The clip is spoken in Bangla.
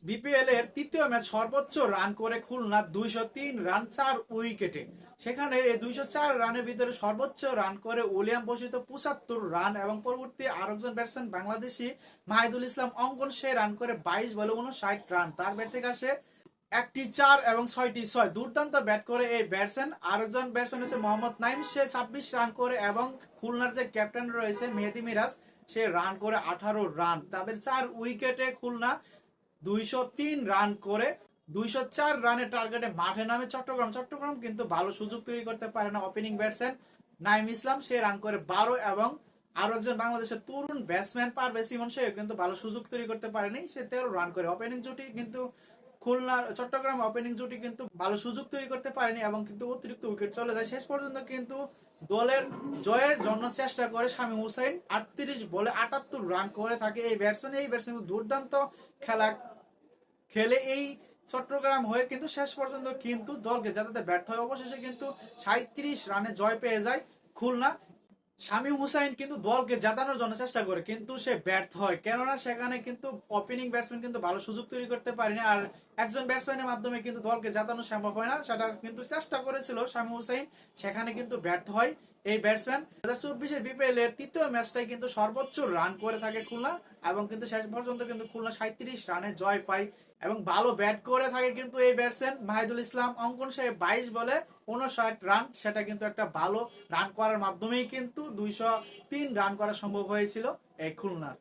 বিপিএল এর তৃতীয় ম্যাচ সর্বোচ্চ রান করে খুলনা 203 রান 4 উইকেটে। সেখানে এই 204 রানের ভিতরে সর্বোচ্চ রান করে উলিয়াম বসিত 75 রান এবং পরবর্তী আরেকজন ব্যাটসম্যান বাংলাদেশি মাহিদুল ইসলাম অঙ্কন, সে রান করে 22 বলে 59 রান। তার ব্যাট থেকে আসে একটি 4 এবং 6টি 6। দুর্দান্ত ব্যাট করে এই ব্যাটসম্যান। আরেকজন ব্যাটসম্যান আছে মোহাম্মদ নাইম, সে 26 রান করে এবং খুলনার যে ক্যাপ্টেন রয়েছে মেহেদী মিরাজ, সে রান করে 18 রান। তাদের 4 উইকেটে খুলনা 203 রান করে 204 রানের টার্গেটে মাঠে নামে চট্টগ্রাম কিন্তু ভালো সুযোগ তৈরি করতে পারে না। ওপেনিং ব্যাটসম্যান নাইম ইসলাম, সে রান করে 12 এবং আরো একজন বাংলাদেশের তরুণ ব্যাটসম্যান পারভেজ ইমন, সে কিন্তু ভালো সুযোগ তৈরি করতে পারেনি, সে 13 রান করে। ওপেনিং জুটি কিন্তু খুলনা চট্টগ্রাম ওপেনিং জুটি কিন্তু ভালো সুযোগ তৈরি করতে পারেনি এবং কিন্তু অতিরিক্ত উইকেট চলে যায়। শেষ পর্যন্ত কিন্তু দলের জয়ের জন্য চেষ্টা করে শামীম হুসাইন 38 বলে 78 রান করে থাকে। এই ব্যাটসম্যান দুর্দান্ত খেলা খেলে এই চট্টগ্রাম হয়ে কিন্তু শেষ পর্যন্ত কিন্তু দলকে জেতাতে ব্যর্থ হয়। অবশেষে কিন্তু 37 রানে জয় পেয়ে যায় খুলনা। শামীম হুসাইন কিন্তু দলকে জেতানোর জন্য চেষ্টা করে কিন্তু সে ব্যর্থ হয়, কেননা সেখানে কিন্তু ওপেনিং ব্যাটসম্যান কিন্তু ভালো সুযোগ তৈরি করতে পারেনি। আর একজন ব্যাটসম্যানের মাধ্যমে কিন্তু দলকে জেতানো সম্ভব হয় না, সেটা কিন্তু চেষ্টা করেছিল শামীম হুসাইন, সেখানে কিন্তু ব্যর্থ হয় এই ব্যাটসম্যান। 2024 বিপিএল এর তৃতীয় ম্যাচটাই কিন্তু সর্বোচ্চ রান করে থাকে খুলনা এবং কিন্তু শেষ পর্যন্ত কিন্তু খুলনা 37 রানে জয় পায় এবং ভালো ব্যাট করে থাকে কিন্তু এই ব্যাটসম্যান মাহিদুল ইসলাম অঙ্কন, সে 22 বলে 59 রান। সেটা কিন্তু একটা ভালো রান করার মাধ্যমেই কিন্তু 203 রান করা সম্ভব হয়েছিল এই খুলনার।